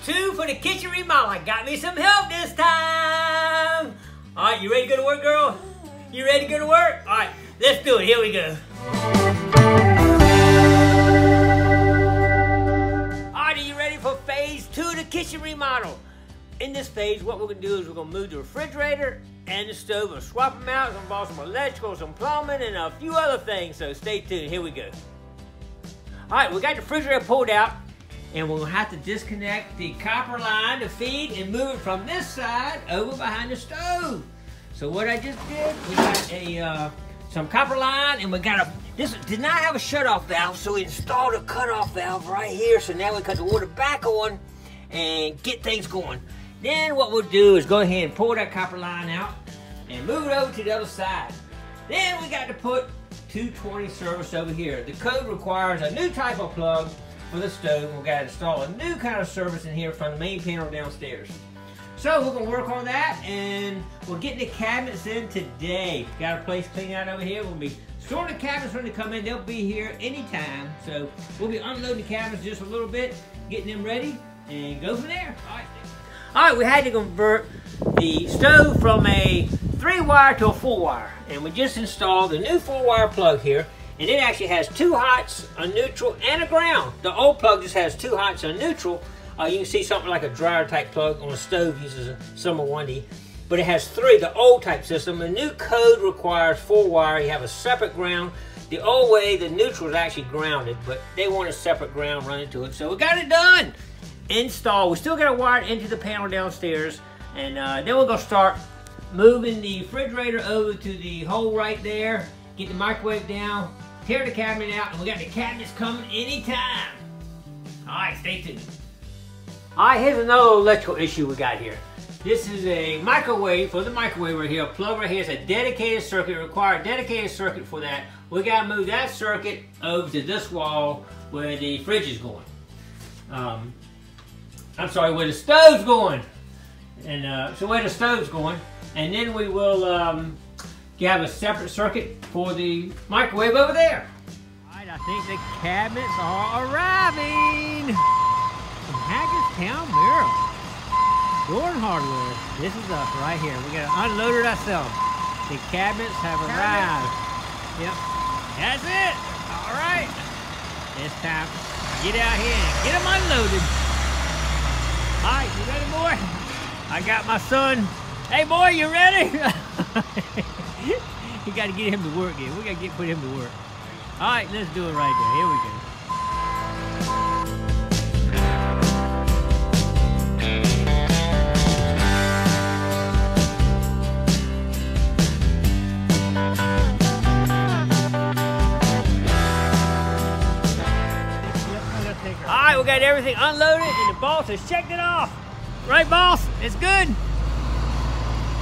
2 for the kitchen remodel. I got me some help this time. All right, you ready to go to work, girl? You ready to go to work? All right, let's do it. Here we go. All right, are you ready for phase 2 of the kitchen remodel? In this phase, what we're gonna do is we're gonna move the refrigerator and the stove. We'll swap them out. It's gonna involve some electrical, some plumbing, and a few other things. So stay tuned. Here we go. All right, we got the refrigerator pulled out, and we're gonna have to disconnect the copper line to feed and move it from this side over behind the stove. So what I just did, we got some copper line, and we got this did not have a shut-off valve, so we installed a cut-off valve right here. So now we cut the water back on and get things going. Then what we'll do is go ahead and pull that copper line out and move it over to the other side. Then we got to put 220 service over here. The code requires a new type of plug for the stove. We've got to install a new kind of service in here from the main panel downstairs. So we're going to work on that, and we're getting the cabinets in today. Got a place cleaned out over here. We'll be sorting the cabinets when they come in. They'll be here anytime. So we'll be unloading the cabinets just a little bit, getting them ready, and go from there. All right, we had to convert the stove from a 3-wire to a 4-wire, and we just installed the new 4-wire plug here, and it actually has 2 hots, a neutral, and a ground. The old plug just has 2 hots and a neutral. You can see something like a dryer type plug on a stove uses a summer onesie, but it has 3, the old type system. The new code requires 4-wire. You have a separate ground. The old way, the neutral is actually grounded, but they want a separate ground running to it, so we got it done. Install. We still got to wire it into the panel downstairs, and then we're going to start moving the refrigerator over to the hole right there, get the microwave down, tear the cabinet out, and we got the cabinets coming anytime. All right, stay tuned. All right, here's another electrical issue we got here. This is a microwave, for the microwave right here, a plug right here. It's a dedicated circuit, require a dedicated circuit for that. We got to move that circuit over to this wall where the fridge is going. I'm sorry, where the stove's going. And so where the stove's going. And then we will have a separate circuit for the microwave over there. All right, I think the cabinets are arriving. From Hagerstown, Maryland. Door Hardware. This is us right here. We got to unload it ourselves. The cabinets have arrived. Yep. That's it. All right. It's time to get out here and get them unloaded. All right, you ready, boy? I got my son. Hey, boy, you ready? You got to get him to work here. We got to put him to work. All right, let's do it right there. Here we go. All right, we got everything unloaded, and the boss has checked it off. Right, boss? It's good.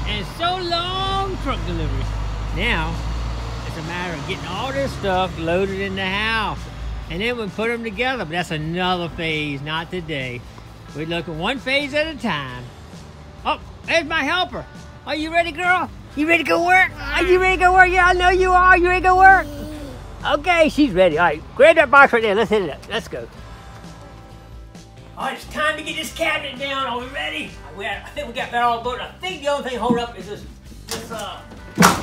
And so long truck deliveries. Now, it's a matter of getting all this stuff loaded in the house. And then we put them together, but that's another phase, not today. We look at one phase at a time. Oh, there's my helper. Are you ready, girl? You ready to go work? Are you ready to go work? Yeah, I know you are. You ready to go work? Okay, she's ready. All right, grab that box right there. Let's hit it up. Let's go. All right, it's time to get this cabinet down. Are we ready? I think we got that all loaded. I think the only thing hold up is this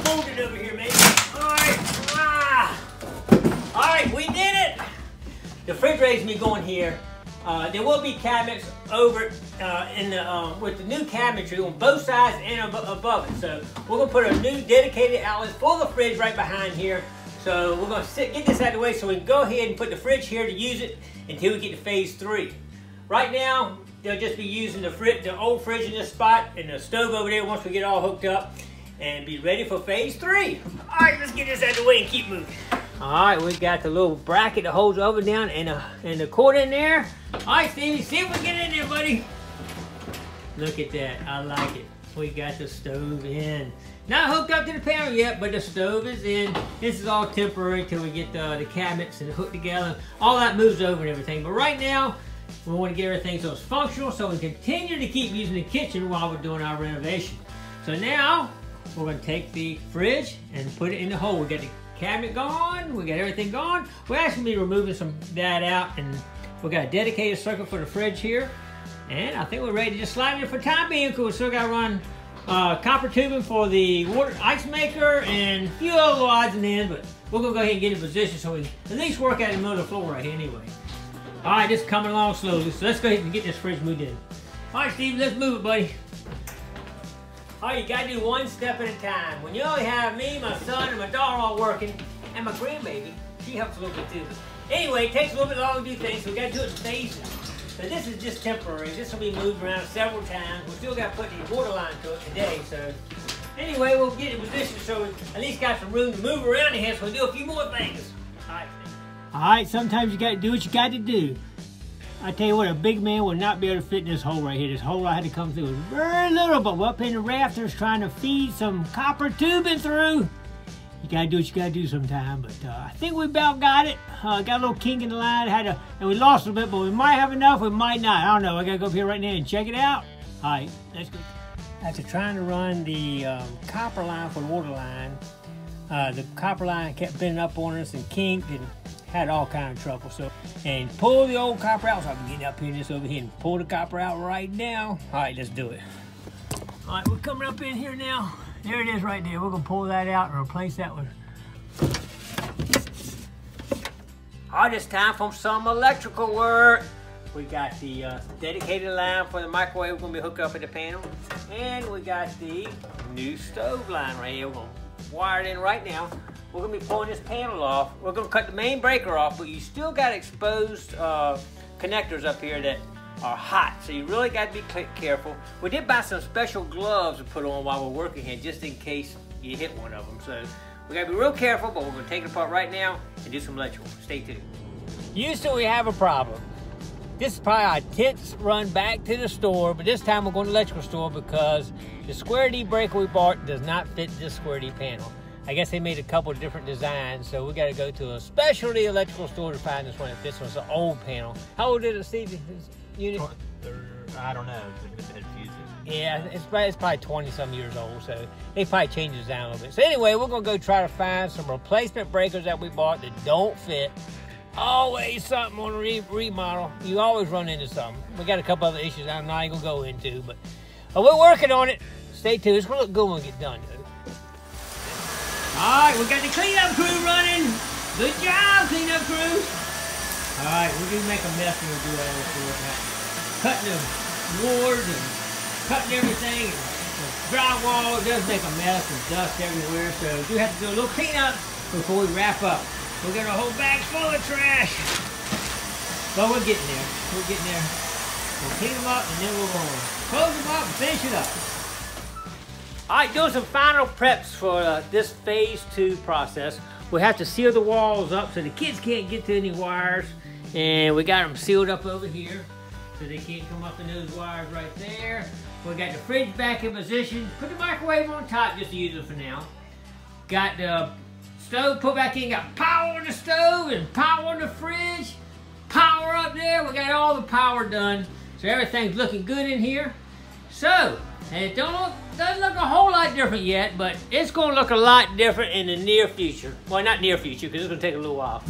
folded over here, maybe. All right. All right, we did it. The refrigerator's gonna be going here. There will be cabinets over with the new cabinetry on both sides and above it. So we're gonna put a new dedicated outlet for the fridge right behind here. So we're gonna get this out of the way so we can go ahead and put the fridge here to use it until we get to phase 3. Right now, they'll just be using the old fridge in this spot and the stove over there once we get it all hooked up and be ready for phase 3. All right, let's get this out of the way and keep moving. All right, we got the little bracket that holds the oven down and the cord in there. All right, Stevie, see if we can get in there, buddy. Look at that, I like it. We got the stove in. Not hooked up to the panel yet, but the stove is in. This is all temporary till we get the cabinets and hooked together. All that moves over and everything. But right now, we want to get everything so it's functional so we continue to keep using the kitchen while we're doing our renovation. So now, we're going to take the fridge and put it in the hole. We got the cabinet gone, we got everything gone. We're actually going to be removing some of that out, and we got a dedicated circuit for the fridge here. And I think we're ready to just slide it in for time being, because we still got to run copper tubing for the water ice maker and a few other little odds and ends, but we're going to go ahead and get in position so we can at least work out in the middle of the floor right here anyway. All right, just coming along slowly, so let's go ahead and get this fridge moved in. All right, Steve, let's move it, buddy. All right, you got to do one step at a time. When you only have me, my son, and my daughter all working, and my grandbaby, she helps a little bit too. Anyway, it takes a little bit longer to do things, so we got to do it in phases. So this is just temporary. This will be moved around several times. We still got to put the water line to it today. So anyway, we'll get in position so we at least got some room to move around in here, so we'll do a few more things. All right, sometimes you got to do what you got to do. I tell you what, a big man would not be able to fit in this hole right here. This hole I had to come through was very little, but we're up in the rafters trying to feed some copper tubing through. You gotta do what you gotta do sometime, but I think we about got it. Got a little kink in the line, and we lost a little bit, but we might have enough, we might not. I don't know. I gotta go up here right now and check it out. All right, let's go. After trying to run the copper line for the water line, the copper line kept bending up on us and kinked and had all kind of trouble. So, and pull the old copper out. So I'm getting up here, just over here, and pull the copper out right now. All right, let's do it. All right, we're coming up in here now. There it is right there. We're gonna pull that out and replace that one. All right, it's time for some electrical work. We got the dedicated line for the microwave. We're gonna be hooked up at the panel. And we got the new stove line right here. We're gonna wire it in right now. We're gonna be pulling this panel off. We're gonna cut the main breaker off, but you still got exposed connectors up here that are hot, so you really got to be careful. We did buy some special gloves to put on while we're working here, just in case you hit one of them. So we got to be real careful, but we're going to take it apart right now and do some electrical. Stay tuned. Houston, we have a problem. This is probably our 10th run back to the store, but this time we're going to the electrical store because the square D breaker we bought does not fit this square D panel. I guess they made a couple of different designs, so we got to go to a specialty electrical store to find this one that fits. It's an old panel. How old is it, Steve? Unit? I don't know. It fuses. Yeah, it's probably 20-some years old, so they probably changed the design a little bit. So anyway, we're going to go try to find some replacement breakers that we bought that don't fit. Always something on a remodel. You always run into something. We got a couple other issues I'm not even going to go into, but we're working on it. Stay tuned. It's going to look good when we get done, though. All right, we got the cleanup crew running. Good job, cleanup crew. All right, we're going to make a mess when we do all this work. Cutting the boards and cutting everything. And the drywall, it does make a mess and dust everywhere. So we do have to do a little cleanup before we wrap up. We're getting a whole bag full of trash. But we're getting there. We're getting there. We'll clean them up and then we're going to close them up and finish it up. All right, doing some final preps for this phase 2 process. We have to seal the walls up so the kids can't get to any wires. And we got them sealed up over here so they can't come up in those wires right there. We got the fridge back in position. Put the microwave on top just to use it for now. Got the stove put back in. Got power on the stove and power on the fridge. Power up there. We got all the power done. So everything's looking good in here. So, and it doesn't look a whole lot different yet, but it's going to look a lot different in the near future. Well, not near future, because it's going to take a little while.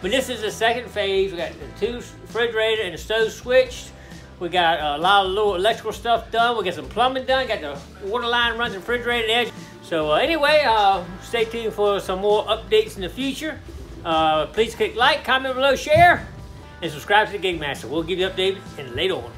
But this is the second phase. We got the 2 refrigerator and the stove switched. We got a lot of little electrical stuff done. We got some plumbing done. Got the water line runs the refrigerator edge. So anyway, stay tuned for some more updates in the future. Please click like, comment below, share, and subscribe to the Gigmaster. We'll give you updates in later on.